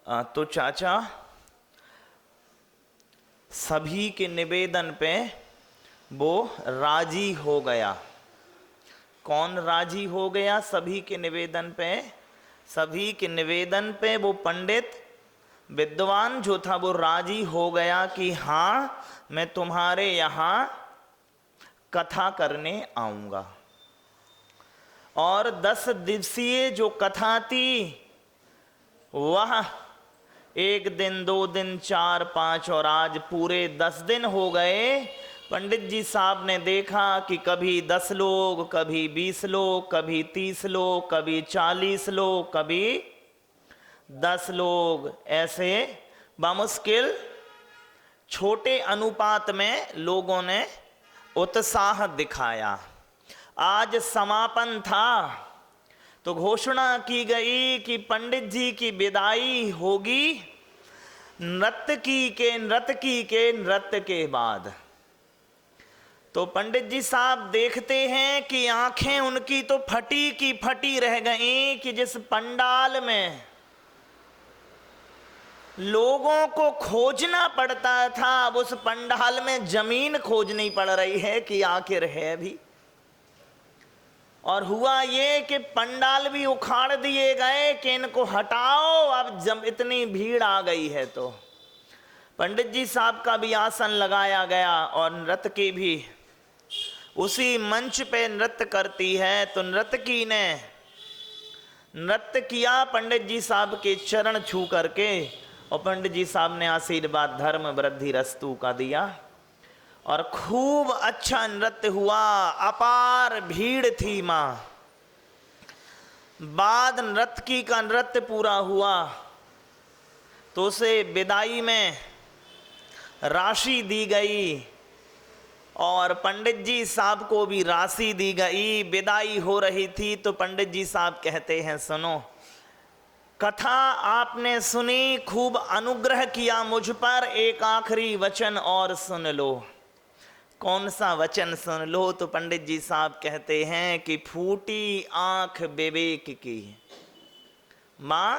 तो चाचा सभी के निवेदन पे वो राजी हो गया। कौन राजी हो गया सभी के निवेदन पे? सभी के निवेदन पे वो पंडित विद्वान जो था वो राजी हो गया कि हाँ, मैं तुम्हारे यहाँ कथा करने आऊँगा। और 10 दिवसीय जो कथा थी वह 1 दिन, 2 दिन, 4, 5 और आज पूरे 10 दिन हो गए। पंडित जी साहब ने देखा कि कभी 10 लोग, कभी 20 लोग, कभी 30 लोग, कभी 40 लोग, कभी 10 लोग, ऐसे बामुश्किल छोटे अनुपात में लोगों ने उत्साह दिखाया। आज समापन था तो घोषणा की गई कि पंडित जी की विदाई होगी नर्तकी नृत्य के बाद। तो पंडित जी साहब देखते हैं कि आंखें उनकी तो फटी की फटी रह गईं कि जिस पंडाल में लोगों को खोजना पड़ता था अब उस पंडाल में जमीन खोजनी पड़ रही है कि आखिर है भी। और हुआ ये कि पंडाल भी उखाड़ दिए गए कि इनको हटाओ, अब जब इतनी भीड़ आ गई है। तो पंडित जी साहब का भी आसन लगाया गया और नर्तकी भी उसी मंच पे नृत्य करती है। तो नर्तकी ने नृत्य किया पंडित जी साहब के चरण छू करके, और पंडित जी साहब ने आशीर्वाद धर्म वृद्धि रस्तु का दिया और खूब अच्छा नृत्य हुआ। अपार भीड़ थी माँ। बाद नर्तकी का नृत्य पूरा हुआ तो उसे विदाई में राशि दी गई और पंडित जी साहब को भी राशि दी गई। विदाई हो रही थी तो पंडित जी साहब कहते हैं, सुनो, कथा आपने सुनी, खूब अनुग्रह किया मुझ पर, एक आखिरी वचन और सुन लो। कौन सा वचन सुन लो? तो पंडित जी साहब कहते हैं कि फूटी आंख विवेक की। मां,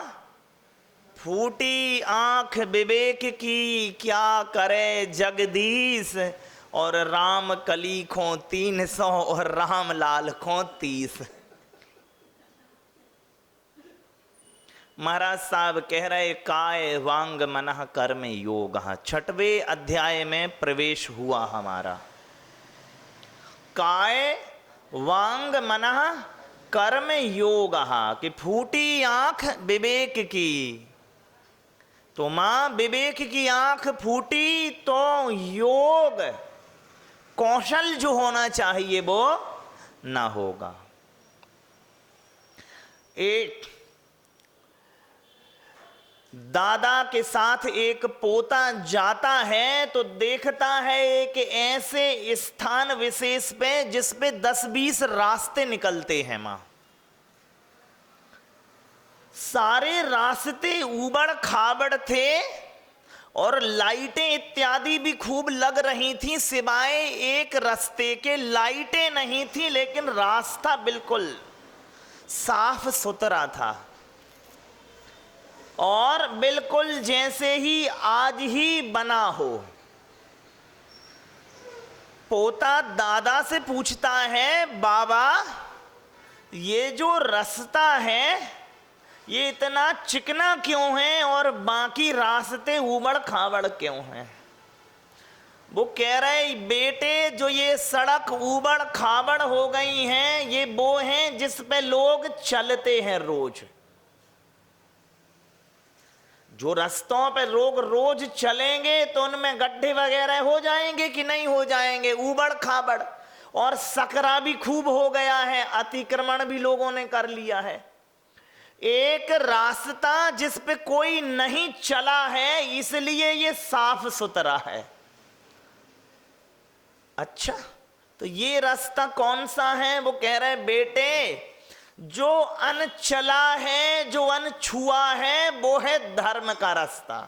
फूटी आंख विवेक की, क्या करे जगदीश, और राम कली खो 300 और राम लाल खो 30। महाराज साहब कह रहे काय वांग मनः कर्म योग। 6वें अध्याय में प्रवेश हुआ हमारा। काय वांग मनः कर्म योग, कि फूटी आंख विवेक की। तो मां विवेक की आंख फूटी तो योग कौशल जो होना चाहिए वो ना होगा। एक दादा के साथ एक पोता जाता है तो देखता है एक ऐसे स्थान विशेष पे जिस पे 10-20 रास्ते निकलते हैं। मां, सारे रास्ते ऊबड़ खाबड़ थे और लाइटें इत्यादि भी खूब लग रही थी, सिवाय एक रास्ते के लाइटें नहीं थी, लेकिन रास्ता बिल्कुल साफ सुथरा था और बिल्कुल जैसे ही आज ही बना हो। पोता दादा से पूछता है, बाबा ये जो रास्ता है ये इतना चिकना क्यों है और बाकी रास्ते ऊबड़ खाबड़ क्यों हैं? वो कह रहे, बेटे जो ये सड़क ऊबड़ खाबड़ हो गई हैं ये वो हैं जिस पे लोग चलते हैं रोज। जो रास्तों पे लोग रोज चलेंगे तो उनमें गड्ढे वगैरह हो जाएंगे कि नहीं हो जाएंगे? ऊबड़ खाबड़, और सकरा भी खूब हो गया है, अतिक्रमण भी लोगों ने कर लिया है। एक रास्ता जिस पे कोई नहीं चला है इसलिए ये साफ सुथरा है। अच्छा, तो ये रास्ता कौन सा है? वो कह रहे, बेटे जो अनचला है, जो अनछुआ है, वो है धर्म का रास्ता,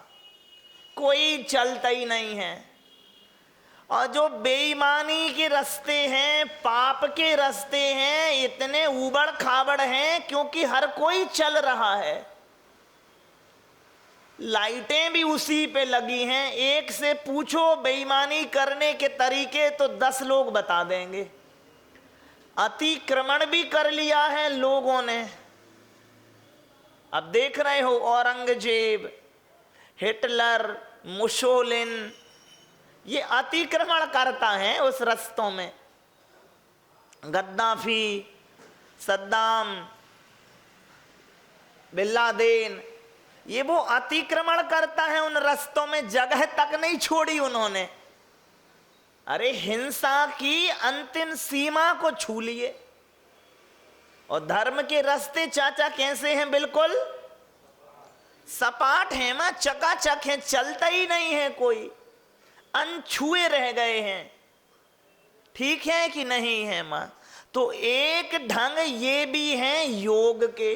कोई चलता ही नहीं है। और जो बेईमानी के रास्ते हैं, पाप के रास्ते हैं, इतने ऊबड़ खाबड़ हैं क्योंकि हर कोई चल रहा है। लाइटें भी उसी पे लगी हैं। एक से पूछो बेईमानी करने के तरीके तो 10 लोग बता देंगे। अतिक्रमण भी कर लिया है लोगों ने। अब देख रहे हो औरंगजेब, हिटलर, मुसोलिन, ये अतिक्रमण करता है उस रस्तों में। गद्दाफी, सद्दाम, बिन लादेन, ये वो अतिक्रमण करता है उन रस्तों में, जगह तक नहीं छोड़ी उन्होंने। अरे हिंसा की अंतिम सीमा को छू लिए। और धर्म के रास्ते चाचा कैसे हैं? बिल्कुल सपाट है मां, चकाचक है, चलता ही नहीं है कोई, अनछुए रह गए हैं। ठीक है कि नहीं है मां? तो एक ढंग ये भी है योग के।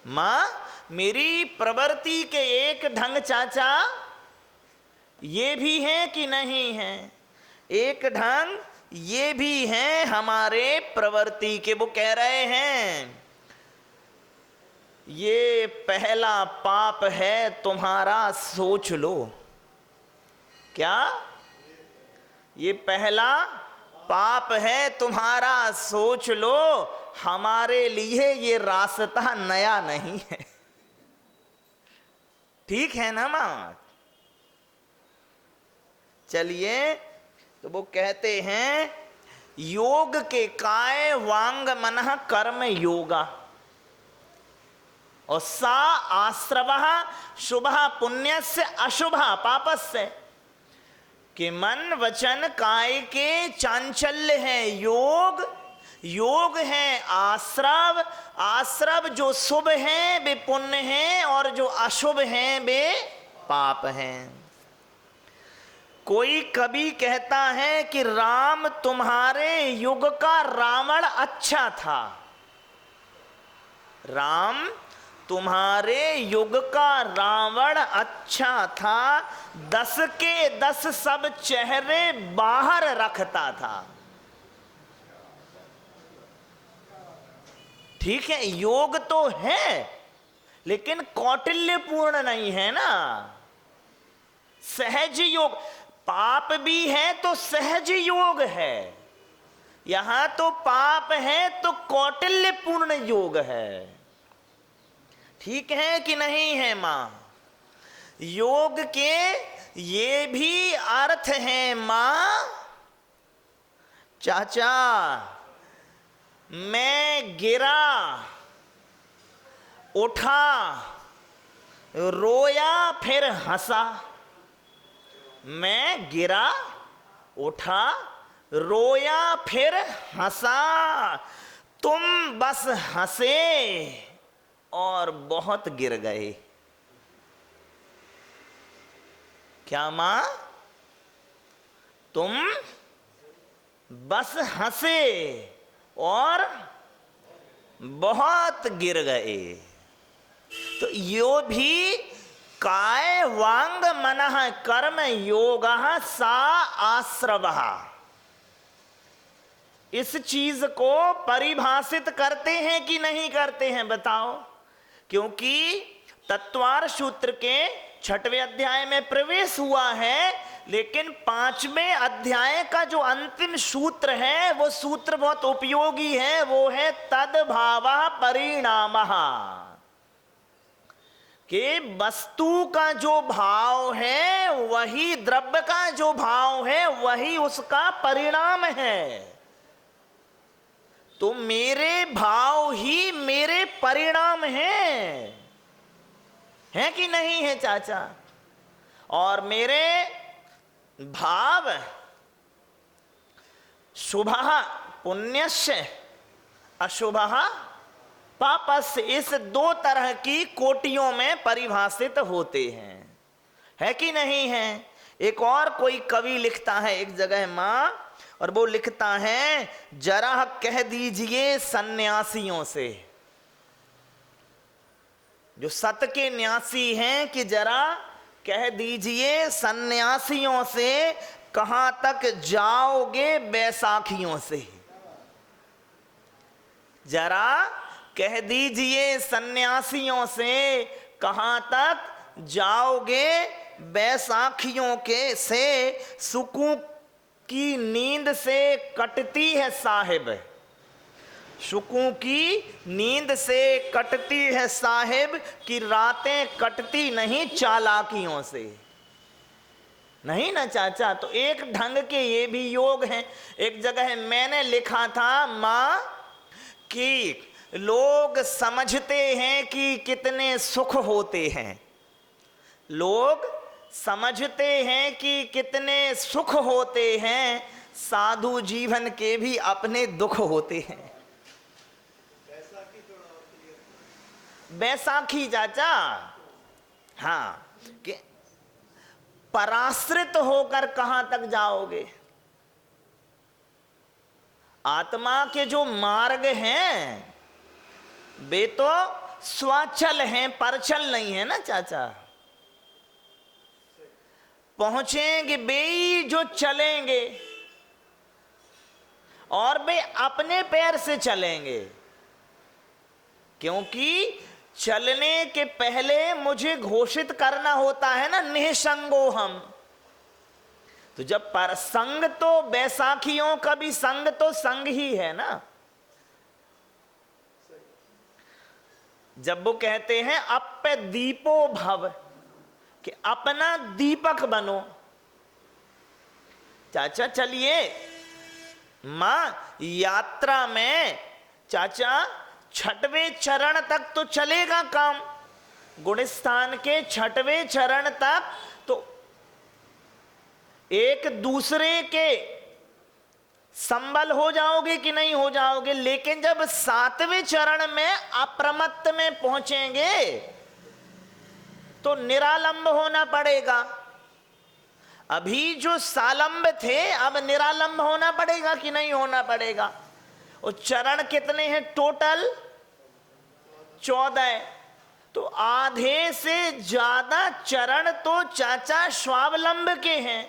मां, मेरी प्रवृत्ति के एक ढंग चाचा ये भी है कि नहीं है? एक ढंग ये भी है हमारे प्रवृत्ति के। वो कह रहे हैं ये पहला पाप है तुम्हारा, सोच लो। क्या? ये पहला पाप है तुम्हारा, सोच लो। हमारे लिए ये रास्ता नया नहीं है। ठीक है ना मां? चलिए, तो वो कहते हैं योग के काय वांग मनः कर्म योगा, और सा आश्रवः शुभः पुण्यस्य अशुभः पापस्य, कि मन वचन काय के चांचल्य है योग, योग है आश्रव, आश्रव जो शुभ है वे पुण्य हैं और जो अशुभ हैं वे पाप हैं। कोई कवि कहता है कि राम तुम्हारे युग का रावण अच्छा था। राम तुम्हारे युग का रावण अच्छा था, 10 के 10 सब चेहरे बाहर रखता था। ठीक है, योग तो है लेकिन कौटिल्यपूर्ण नहीं है ना। सहज योग, पाप भी है तो सहज योग है। यहां तो पाप है तो कौटिल्यपूर्ण योग है। ठीक है कि नहीं है मां? योग के ये भी अर्थ है मां। चाचा, मैं गिरा, उठा, रोया, फिर हंसा। मैं गिरा, उठा, रोया, फिर हंसा। तुम बस हंसे और बहुत गिर गए। क्या मां? तुम बस हंसे और बहुत गिर गए। तो यो भी काय वांग मनः कर्म योगः सा आश्रवः, इस चीज को परिभाषित करते हैं कि नहीं करते हैं? बताओ। क्योंकि तत्वार सूत्र के 6वें अध्याय में प्रवेश हुआ है, लेकिन 5वें अध्याय का जो अंतिम सूत्र है वो सूत्र बहुत उपयोगी है। वो है तद्भावः परिणामः, कि वस्तु का जो भाव है वही द्रव्य का जो भाव है वही उसका परिणाम है। तो मेरे भाव ही मेरे परिणाम हैं, है कि नहीं है चाचा? और मेरे भाव शुभः पुण्यस्य अशुभः पापस्य, इस 2 तरह की कोटियों में परिभाषित होते हैं, है कि नहीं है? एक और कोई कवि लिखता है एक जगह मां, और वो लिखता है जरा कह दीजिए सन्यासियों से, जो सत के न्यासी हैं, कि जरा कह दीजिए सन्यासियों से कहां तक जाओगे बैसाखियों से। जरा कह दीजिए सन्यासियों से कहां तक जाओगे बैसाखियों के से, सुकून की नींद से कटती है साहिब, सुकून की नींद से कटती है साहिब कि रातें कटती नहीं चालाकियों से। नहीं ना चाचा, तो एक ढंग के ये भी योग हैं। एक जगह मैंने लिखा था मां कि लोग समझते हैं कि कितने सुख होते हैं, लोग समझते हैं कि कितने सुख होते हैं, साधु जीवन के भी अपने दुख होते हैं। बैसाखी चाचा, हाँ, कि पराश्रित होकर कहां तक जाओगे? आत्मा के जो मार्ग हैं वे तो स्वाचल हैं, परचल नहीं है ना चाचा। पहुंचेंगे वे ही जो चलेंगे, और वे अपने पैर से चलेंगे, क्योंकि चलने के पहले मुझे घोषित करना होता है ना, निःसंगो हम। तो जब पर संग, तो बैसाखियों का भी संग तो संग ही है ना। जब वो कहते हैं अप्य दीपो भव, कि अपना दीपक बनो। चाचा चलिए, मां यात्रा में चाचा छठवें चरण तक तो चलेगा काम, गुणस्थान के छठवें चरण तक तो एक दूसरे के संबल हो जाओगे कि नहीं हो जाओगे, लेकिन जब सातवें चरण में अप्रमत्त में पहुंचेंगे तो निरालंब होना पड़ेगा। अभी जो सालंब थे अब निरालंब होना पड़ेगा कि नहीं होना पड़ेगा। और चरण कितने हैं टोटल? 14। तो आधे से ज्यादा चरण तो चाचा स्वावलंब के हैं।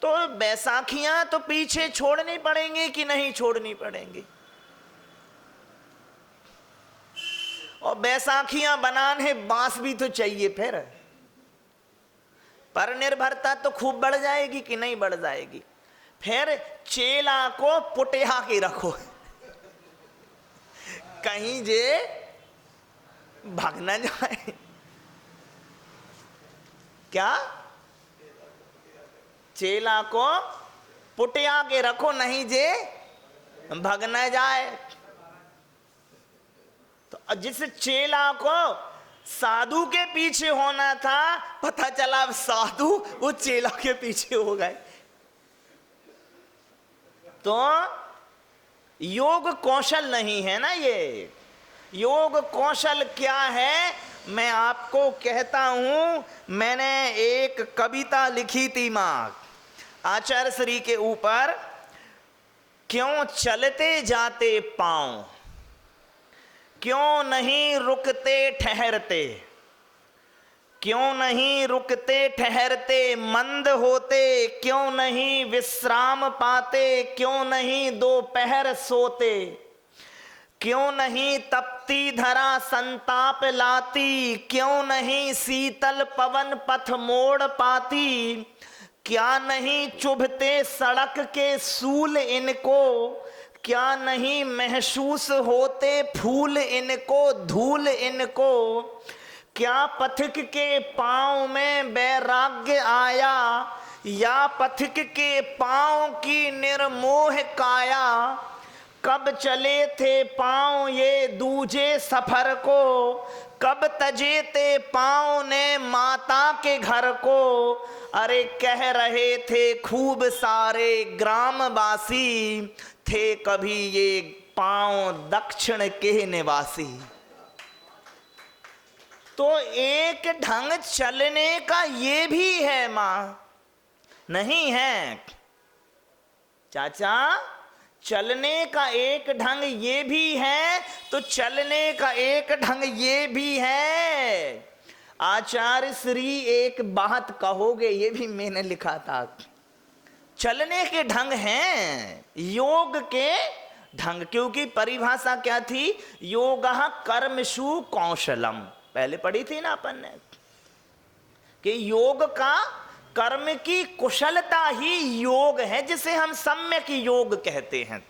तो बैसाखियां तो पीछे छोड़नी पड़ेंगी कि नहीं छोड़नी पड़ेंगी। और बैसाखियां बनाने बांस भी तो चाहिए, फिर पर निर्भरता तो खूब बढ़ जाएगी कि नहीं बढ़ जाएगी। फिर चेला को पुटिया के रखो, कहीं जे भाग न जाए। क्या? चेला को पुटिया के रखो, नहीं जे भाग न जाए। तो जिस चेला को साधु के पीछे होना था, पता चला अब साधु वो चेला के पीछे हो गए। तो योग कौशल नहीं है ना ये। योग कौशल क्या है, मैं आपको कहता हूं। मैंने एक कविता लिखी थी मां आचार्य श्री के ऊपर, क्यों चलते जाते पांव, क्यों नहीं रुकते ठहरते, क्यों नहीं रुकते ठहरते, मंद होते क्यों नहीं विश्राम पाते, क्यों नहीं दोपहर सोते, क्यों नहीं तपती धरा संताप लाती, क्यों नहीं शीतल पवन पथ मोड़ पाती, क्या नहीं चुभते सड़क के सूल इनको, क्या नहीं महसूस होते फूल इनको धूल इनको, क्या पथिक के पांव में वैराग्य आया, या पथिक के पांव की निर्मोह काया, कब चले थे पांव ये दूजे सफर को, कब तजे थे पांव ने माता के घर को, अरे कह रहे थे खूब सारे ग्रामवासी, थे कभी ये पांव दक्षिण के निवासी। तो एक ढंग चलने का ये भी है मां, नहीं है चाचा? चलने का एक ढंग ये भी है, तो चलने का एक ढंग ये भी है। आचार्य श्री एक बात कहोगे, ये भी मैंने लिखा था। चलने के ढंग हैं, योग के ढंग, क्योंकि परिभाषा क्या थी? योगः कर्मसु कौशलम, पहले पढ़ी थी ना अपन ने कि योग का कर्म की कुशलता ही योग है, जिसे हम सम्यक योग कहते हैं,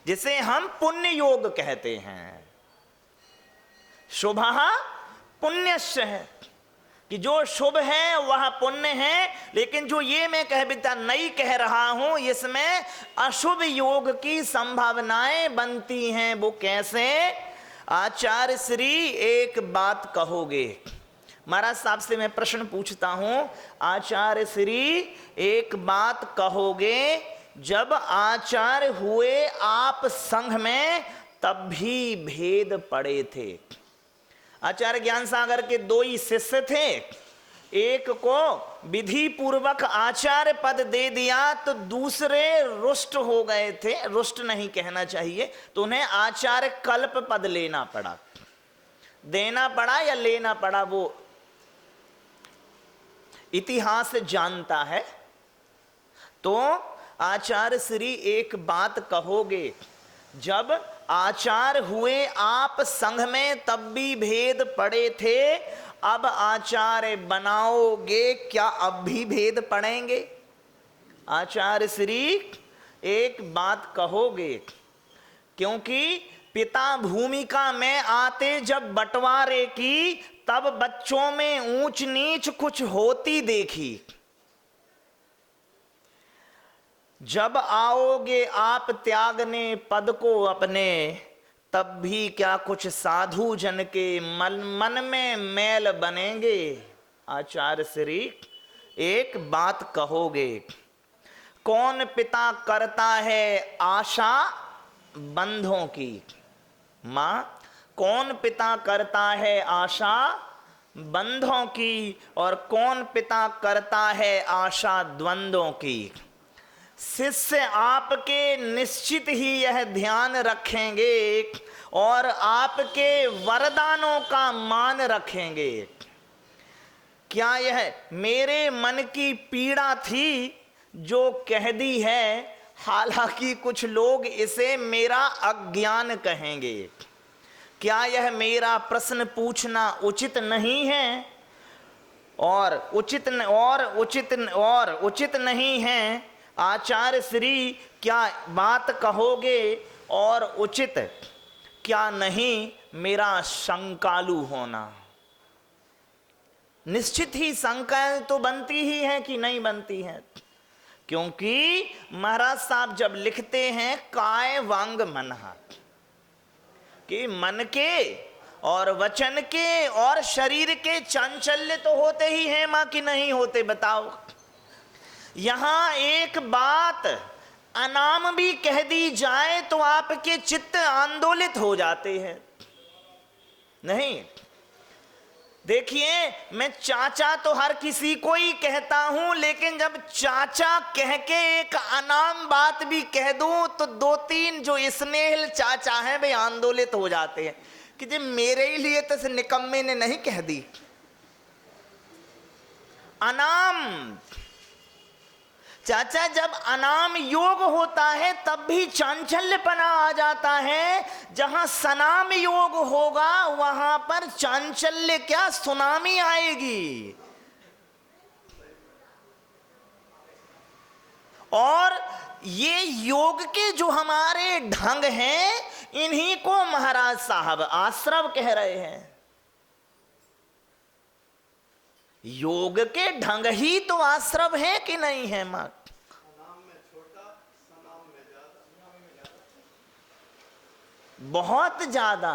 जिसे हम पुण्य योग कहते हैं। शुभः पुण्यस्य है कि जो शुभ है वह पुण्य है, लेकिन जो ये मैं कहता नहीं कह रहा हूं, इसमें अशुभ योग की संभावनाएं बनती हैं। वो कैसे? आचार्य श्री एक बात कहोगे। महाराज साहब से मैं प्रश्न पूछता हूं, आचार्य श्री एक बात कहोगे, जब आचार्य हुए आप संघ में तब भी भेद पड़े थे। आचार्य ज्ञान सागर के दो ही शिष्य थे, एक को विधि पूर्वक आचार्य पद दे दिया तो दूसरे रुष्ट हो गए थे, रुष्ट नहीं कहना चाहिए, तो उन्हें आचार्य कल्प पद लेना पड़ा। देना पड़ा या लेना पड़ा वो इतिहास जानता है। तो आचार्य श्री एक बात कहोगे, जब आचार्य हुए आप संघ में तब भी भेद पड़े थे, अब आचार्य बनाओगे क्या अब भी भेद पड़ेंगे? आचार्य श्री एक बात कहोगे, क्योंकि पिता भूमिका में आते जब बंटवारे की, तब बच्चों में ऊंच नीच कुछ होती देखी। जब आओगे आप त्यागने पद को अपने, तब भी क्या कुछ साधु जन के मन में मैल बनेंगे। आचार्य श्री एक बात कहोगे, कौन पिता करता है आशा बंधों की? मां, कौन पिता करता है आशा बंधों की, और कौन पिता करता है आशा द्वंद्वों की? शिष्य आपके निश्चित ही यह ध्यान रखेंगे और आपके वरदानों का मान रखेंगे। क्या यह मेरे मन की पीड़ा थी जो कह दी है? हालांकि कुछ लोग इसे मेरा अज्ञान कहेंगे। क्या यह मेरा प्रश्न पूछना उचित नहीं है और उचित नहीं है? आचार्य श्री क्या बात कहोगे और उचित क्या नहीं मेरा शंकालु होना? निश्चित ही शंका तो बनती ही है कि नहीं बनती है, क्योंकि महाराज साहब जब लिखते हैं काय वांग मनहा, कि मन के और वचन के और शरीर के चांचल्य तो होते ही हैं मां, कि नहीं होते? बताओ। यहां एक बात अनाम भी कह दी जाए तो आपके चित्त आंदोलित हो जाते हैं, नहीं? देखिए, मैं चाचा तो हर किसी को ही कहता हूं, लेकिन जब चाचा कह के एक अनाम बात भी कह दूं तो दो तीन जो स्नेहल चाचा हैं वे आंदोलित हो जाते हैं कि जी मेरे ही लिए तो इस निकम्मे ने नहीं कह दी। अनाम चाचा, जब अनाम योग होता है तब भी चांचल्यपना आ जाता है। जहां सनाम योग होगा वहां पर चांचल्य क्या, सुनामी आएगी। और ये योग के जो हमारे ढंग हैं, इन्हीं को महाराज साहब आश्रव कह रहे हैं। योग के ढंग ही तो आश्रव है कि नहीं है मां? बहुत ज्यादा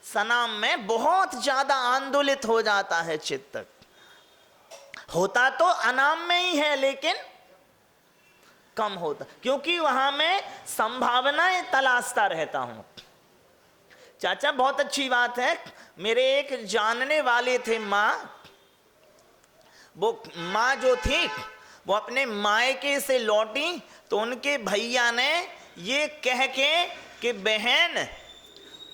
सनाम में बहुत ज्यादा आंदोलित हो जाता है चित्त। होता तो अनाम में ही है लेकिन कम होता, क्योंकि वहां मैं संभावनाएं तलाशता रहता हूं। चाचा बहुत अच्छी बात है, मेरे एक जानने वाले थे माँ, वो माँ जो थी वो अपने मायके से लौटी तो उनके भैया ने ये कह के कि बहन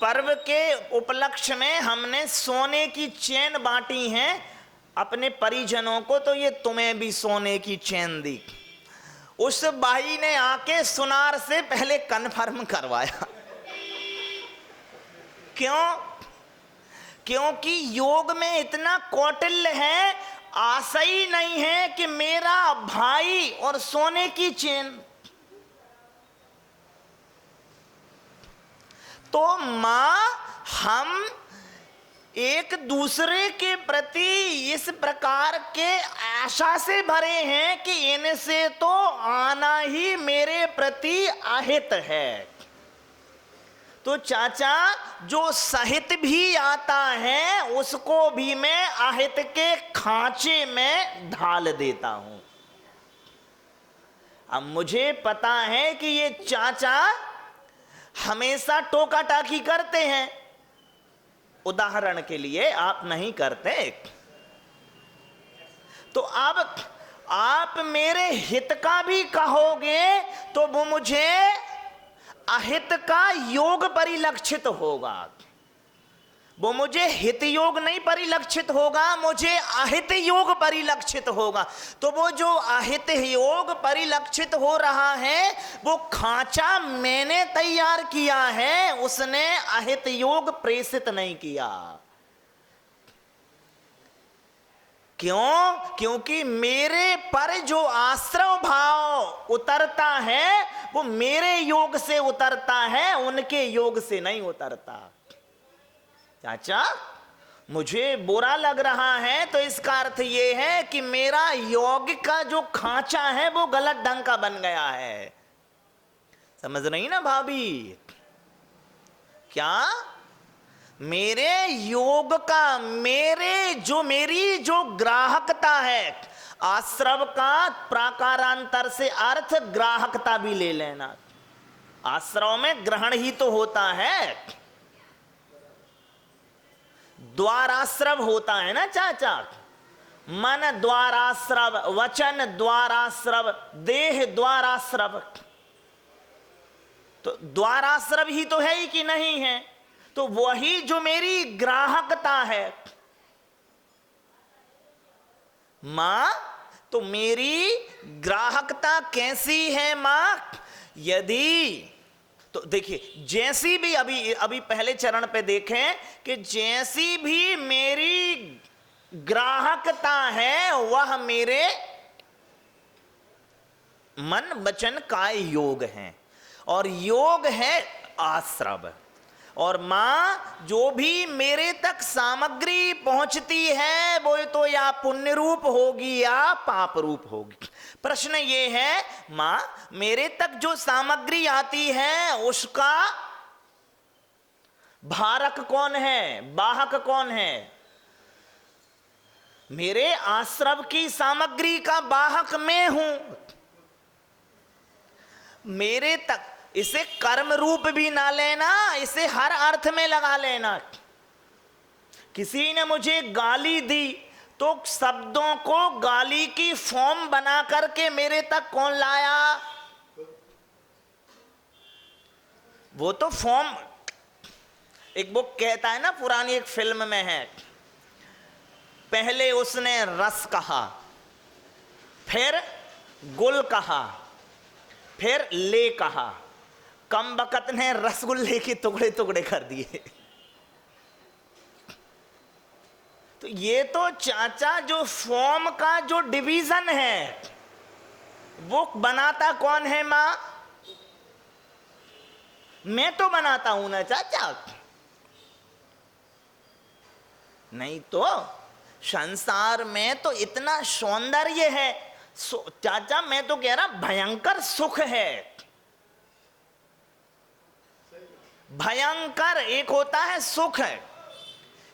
पर्व के उपलक्ष्य में हमने सोने की चेन बांटी हैं अपने परिजनों को, तो ये तुम्हें भी सोने की चेन दी। उस भाई ने आके सुनार से पहले कन्फर्म करवाया। क्यों? क्योंकि योग में इतना कौटिल्य है, आशा ही नहीं है कि मेरा भाई और सोने की चेन। तो मां, हम एक दूसरे के प्रति इस प्रकार के आशा से भरे हैं कि इनसे तो आना ही मेरे प्रति अहित है। तो चाचा, जो सहित भी आता है उसको भी मैं अहित के खांचे में ढाल देता हूं। अब मुझे पता है कि ये चाचा हमेशा टोका टाकी करते हैं। उदाहरण के लिए आप नहीं करते, तो अब आप मेरे हित का भी कहोगे तो वो मुझे अहित का योग परिलक्षित होगा। वो मुझे हित योग नहीं परिलक्षित होगा, मुझे अहित योग परिलक्षित होगा। तो वो जो अहित योग परिलक्षित हो रहा है वो खांचा मैंने तैयार किया है, उसने अहित योग प्रेषित नहीं किया। क्यों? क्योंकि मेरे पर जो आश्रव भाव उतरता है वो मेरे योग से उतरता है, उनके योग से नहीं उतरता। चाचा, मुझे बुरा लग रहा है तो इसका अर्थ यह है कि मेरा योग का जो खांचा है वो गलत ढंग का बन गया है। समझ रही ना भाभी? क्या? मेरे योग का, मेरी जो ग्राहकता है, आश्रव का प्राकारांतर से अर्थ ग्राहकता भी ले लेना। आश्रव में ग्रहण ही तो होता है, द्वाराश्रव होता है ना चाचा। मन द्वाराश्रव, वचन द्वाराश्रव, देह द्वाराश्रव। तो द्वाराश्रव ही तो है ही कि नहीं है? तो वही जो मेरी ग्राहकता है मां, तो मेरी ग्राहकता कैसी है मां? यदि तो देखिए, जैसी भी अभी पहले चरण पे देखें कि जैसी भी मेरी ग्राहकता है वह मेरे मन वचन काय योग है, और योग है आश्रव। और मां, जो भी मेरे तक सामग्री पहुंचती है वो तो या पुण्य रूप होगी या पाप रूप होगी। प्रश्न ये है मां, मेरे तक जो सामग्री आती है उसका भारक कौन है, वाहक कौन है? मेरे आश्रव की सामग्री का वाहक मैं हूं। मेरे तक, इसे कर्म रूप भी ना लेना, इसे हर अर्थ में लगा लेना। किसी ने मुझे गाली दी तो शब्दों को गाली की फॉर्म बना करके मेरे तक कौन लाया? वो तो फॉर्म, एक वो कहता है ना, पुरानी एक फिल्म में है, पहले उसने रस कहा, फिर गुल कहा, फिर ले कहा, कम बकत ने रसगुल्ले के टुकड़े टुकड़े कर दिए। तो ये तो चाचा जो फॉर्म का जो डिवीजन है वो बनाता कौन है मां? मैं तो बनाता हूं ना चाचा। नहीं तो संसार में तो इतना सौंदर्य है चाचा, मैं तो कह रहा भयंकर सुख है। भयंकर एक होता है सुख है,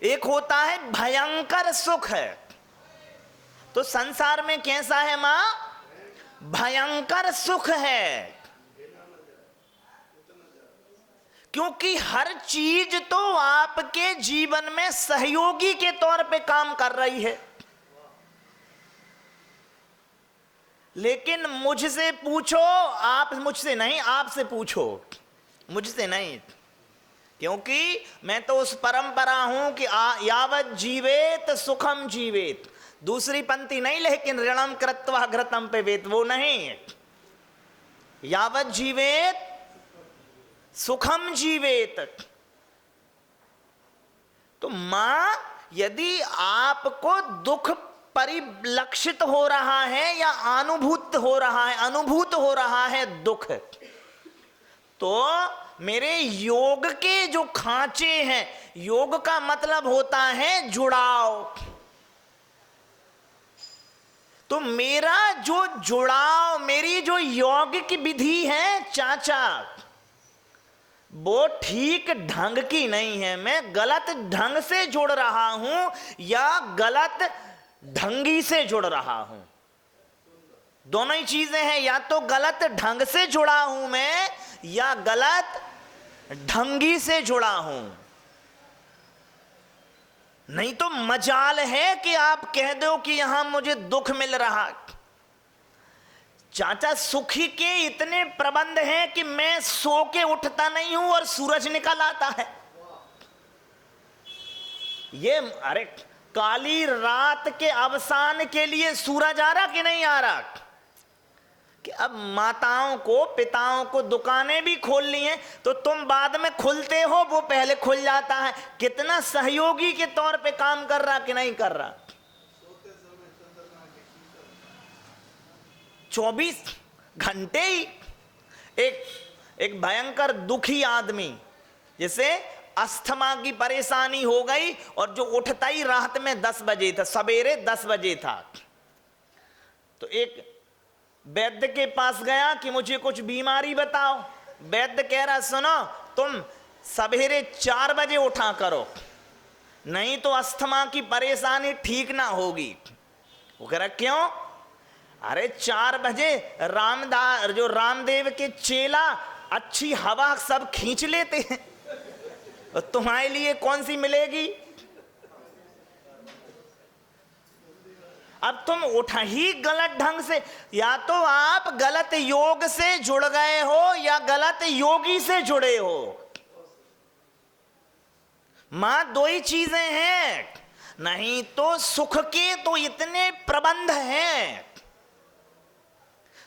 एक होता है भयंकर सुख है। तो संसार में कैसा है मां? भयंकर सुख है। क्योंकि हर चीज तो आपके जीवन में सहयोगी के तौर पे काम कर रही है। लेकिन मुझसे पूछो, आप मुझसे नहीं, आपसे पूछो, मुझसे नहीं। क्योंकि मैं तो उस परंपरा हूं कि यावत जीवेत सुखम जीवेत। दूसरी पंक्ति नहीं, लेकिन ऋणम कृत्वा घृतम पे वेत, वो नहीं। यावत जीवेत सुखम जीवेत। तो मां, यदि आपको दुख परिलक्षित हो रहा है या अनुभूत हो रहा है दुख, तो मेरे योग के जो खांचे हैं, योग का मतलब होता है जुड़ाव, तो मेरा जो जुड़ाव, मेरी जो योग की विधि है चाचा, वो ठीक ढंग की नहीं है। मैं गलत ढंग से जुड़ रहा हूं या गलत ढंगी से जुड़ रहा हूं। दोनों ही चीजें हैं, या तो गलत ढंग से जुड़ा हूं मैं या गलत ढंगी से जुड़ा हूं। नहीं तो मजाल है कि आप कह दो कि यहां मुझे दुख मिल रहा। चाचा, सुखी के इतने प्रबंध हैं कि मैं सो के उठता नहीं हूं और सूरज निकल आता है। ये अरे, काली रात के अवसान के लिए सूरज आ रहा कि नहीं आ रहा? कि अब माताओं को, पिताओं को दुकानें भी खोल ली हैं, तो तुम बाद में खुलते हो, वो पहले खुल जाता है। कितना सहयोगी के तौर पे काम कर रहा कि नहीं कर रहा? 24 घंटे ही एक भयंकर दुखी आदमी, जैसे अस्थमा की परेशानी हो गई और जो उठता ही रात में 10 बजे था, सवेरे 10 बजे था, तो एक वैद्य के पास गया कि मुझे कुछ बीमारी बताओ। वैद्य कह रहा, सुनो, तुम सवेरे 4 बजे उठा करो, नहीं तो अस्थमा की परेशानी ठीक ना होगी। वो कह रहा, क्यों? अरे 4 बजे जो रामदेव के चेला अच्छी हवा सब खींच लेते हैं, तो तुम्हारे लिए कौन सी मिलेगी? अब तुम उठा ही गलत ढंग से, या तो आप गलत योग से जुड़ गए हो या गलत योगी से जुड़े हो। मां, दो ही चीजें हैं। नहीं तो सुख के तो इतने प्रबंध हैं।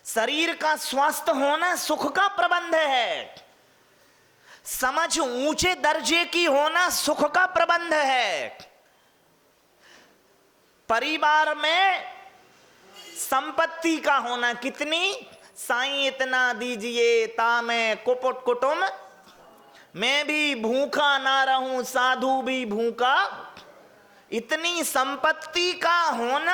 शरीर का स्वस्थ होना सुख का प्रबंध है, समझ ऊंचे दर्जे की होना सुख का प्रबंध है, परिवार में संपत्ति का होना, कितनी? साईं इतना दीजिए तामे कुपुट कुटुम, मैं भी भूखा ना रहूं साधु भी भूखा। इतनी संपत्ति का होना